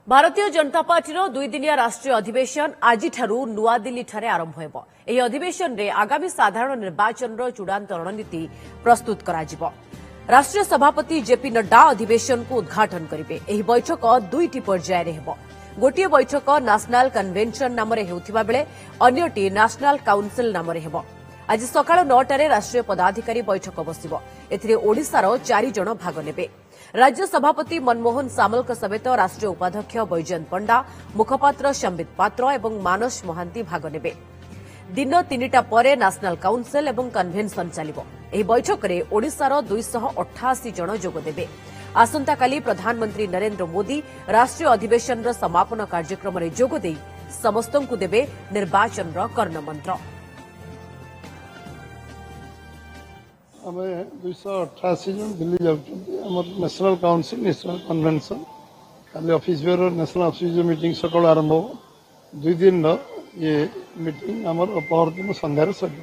Bharatiya Janata party दुई दिनिया राष्ट्रीय अधिवेशन आज नुआदिल्ली आरंभ हो। अधिवेशन रे आगामी साधारण निर्वाचन चूड़ांत रणनीति प्रस्तुत करा। राष्ट्रीय सभापति जेपी नड्डा अधिवेशन को उद्घाटन करेंगे। यह बैठक दुईटी पर्यायर हो। गोटे बैठक नेशनल कन्वेंशन नाम होउथिबा बेले अन्यटी नेशनल काउंसिल नाम हो। आज सकाळ 9टारे राष्ट्रीय पदाधिकारी बैठक बसिबो। एथिरे ओडिसार 4 जण भाग नेबे। राज्य सभापति मनमोहन सामल समेत राष्ट्रीय उपाध्यक्ष बैजयंत पंडा, मुखपात्र संबित पात्र और मानस महांती भाग नेबे। दिन 3टा परे नेशनल काउंसिल और कन्वेंशन चलिबो। एही बैठक रे ओडिसार 288 जण जोग देबे। आसंताकाली प्रधानमंत्री नरेंद्र मोदी राष्ट्रीय अधिवेशन समापन कार्यक्रम रे जोग देई समस्तंकु देबे निर्वाचन कर्णमंत्र। आम 288 जन दिल्ली जाऊँ नेशनल काउंसिल नेशनल कन्वेंशन खाली ऑफिस बेरो नेशनल ऑफिस मीटिंग सकाल आरंभ हो। 2 दिन ये मीटिंग आम अपहर दिन संध्यार सर।